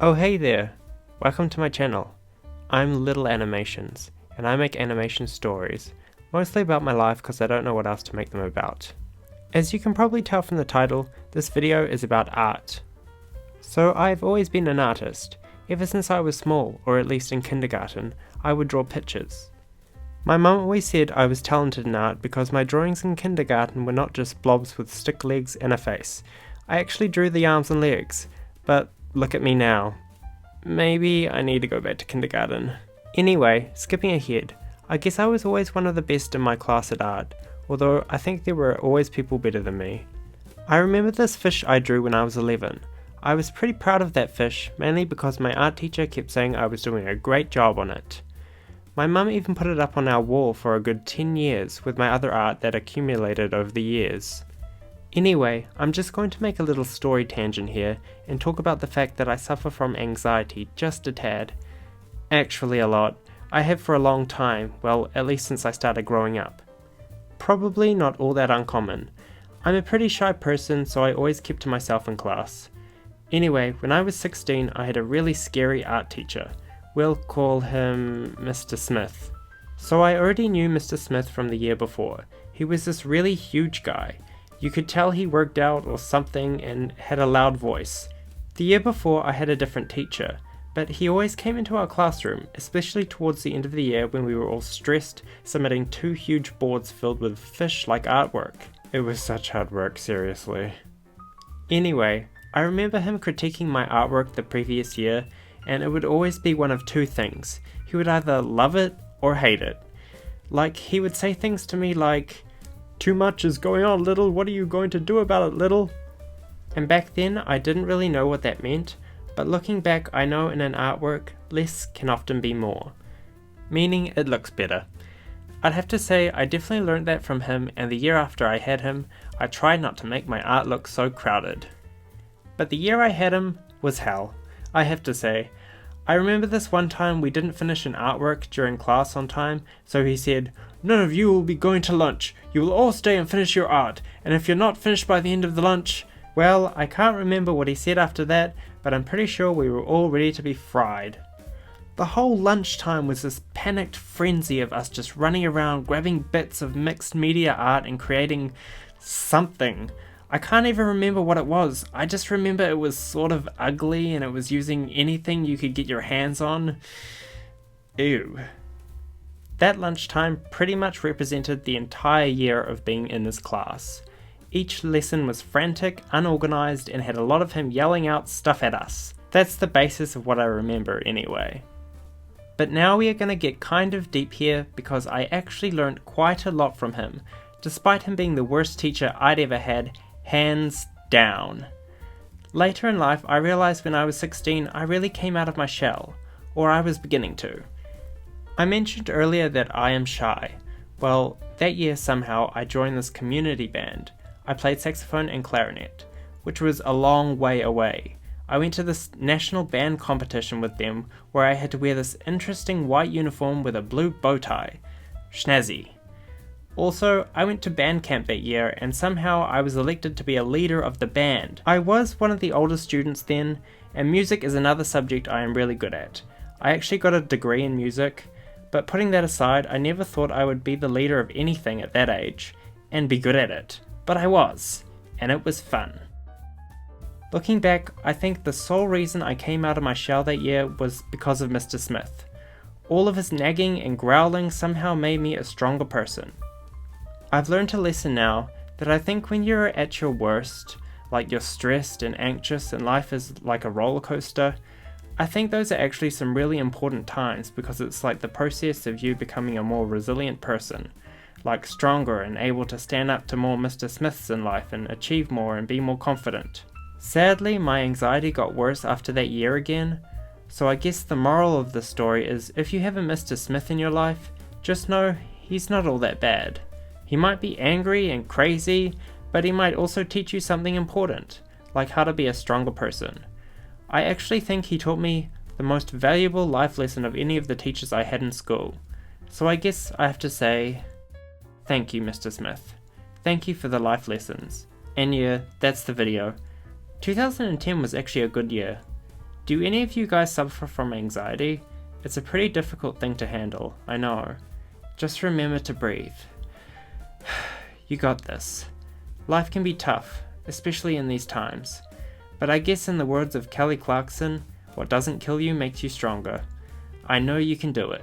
Oh hey there, welcome to my channel. I'm Little Animations, and I make animation stories, mostly about my life because I don't know what else to make them about. As you can probably tell from the title, this video is about art. So I've always been an artist. Ever since I was small, or at least in kindergarten, I would draw pictures. My mum always said I was talented in art because my drawings in kindergarten were not just blobs with stick legs and a face. I actually drew the arms and legs, but look at me now. Maybe I need to go back to kindergarten. Anyway, skipping ahead, I guess I was always one of the best in my class at art, although I think there were always people better than me. I remember this fish I drew when I was 11. I was pretty proud of that fish, mainly because my art teacher kept saying I was doing a great job on it. My mum even put it up on our wall for a good 10 years with my other art that accumulated over the years. Anyway, I'm just going to make a little story tangent here and talk about the fact that I suffer from anxiety just a tad. Actually a lot. I have for a long time, well, at least since I started growing up. Probably not all that uncommon. I'm a pretty shy person, so I always kept to myself in class. Anyway, when I was 16, I had a really scary art teacher. We'll call him Mr. Smith. So I already knew Mr. Smith from the year before. He was this really huge guy. You could tell he worked out or something and had a loud voice. The year before I had a different teacher, but he always came into our classroom, especially towards the end of the year when we were all stressed, submitting 2 huge boards filled with fish-like artwork. It was such hard work, seriously. Anyway, I remember him critiquing my artwork the previous year, and it would always be one of 2 things. He would either love it or hate it. Like, he would say things to me like, "Too much is going on, Little, what are you going to do about it, Little?" And back then I didn't really know what that meant, but looking back I know in an artwork, less can often be more. Meaning it looks better. I'd have to say I definitely learned that from him, and the year after I had him, I tried not to make my art look so crowded. But the year I had him was hell, I have to say. I remember this one time we didn't finish an artwork during class on time, so he said, "None of you will be going to lunch. You will all stay and finish your art, and if you're not finished by the end of the lunch..." Well, I can't remember what he said after that, but I'm pretty sure we were all ready to be fried. The whole lunchtime was this panicked frenzy of us just running around grabbing bits of mixed media art and creating something. I can't even remember what it was. I just remember it was sort of ugly and it was using anything you could get your hands on. Ew. That lunchtime pretty much represented the entire year of being in this class. Each lesson was frantic, unorganized, and had a lot of him yelling out stuff at us. That's the basis of what I remember anyway. But now we are going to get kind of deep here because I actually learned quite a lot from him, despite him being the worst teacher I'd ever had, hands down. Later in life I realized when I was 16 I really came out of my shell, or I was beginning to. I mentioned earlier that I am shy. Well, that year somehow I joined this community band. I played saxophone and clarinet, which was a long way away. I went to this national band competition with them where I had to wear this interesting white uniform with a blue bow tie. Schnazzy. Also, I went to band camp that year and somehow I was elected to be a leader of the band. I was one of the older students then, and music is another subject I am really good at. I actually got a degree in music, but putting that aside, I never thought I would be the leader of anything at that age, and be good at it. But I was, and it was fun. Looking back, I think the sole reason I came out of my shell that year was because of Mr. Smith. All of his nagging and growling somehow made me a stronger person. I've learned a lesson now that I think when you're at your worst, like you're stressed and anxious and life is like a roller coaster, I think those are actually some really important times because it's like the process of you becoming a more resilient person, like stronger and able to stand up to more Mr. Smiths in life and achieve more and be more confident. Sadly, my anxiety got worse after that year again, so I guess the moral of the story is if you have a Mr. Smith in your life, just know he's not all that bad. He might be angry and crazy, but he might also teach you something important, like how to be a stronger person. I actually think he taught me the most valuable life lesson of any of the teachers I had in school. So I guess I have to say, thank you, Mr. Smith. Thank you for the life lessons. And yeah, that's the video. 2010 was actually a good year. Do any of you guys suffer from anxiety? It's a pretty difficult thing to handle, I know. Just remember to breathe. You got this. Life can be tough, especially in these times. But I guess in the words of Kelly Clarkson, what doesn't kill you makes you stronger. I know you can do it.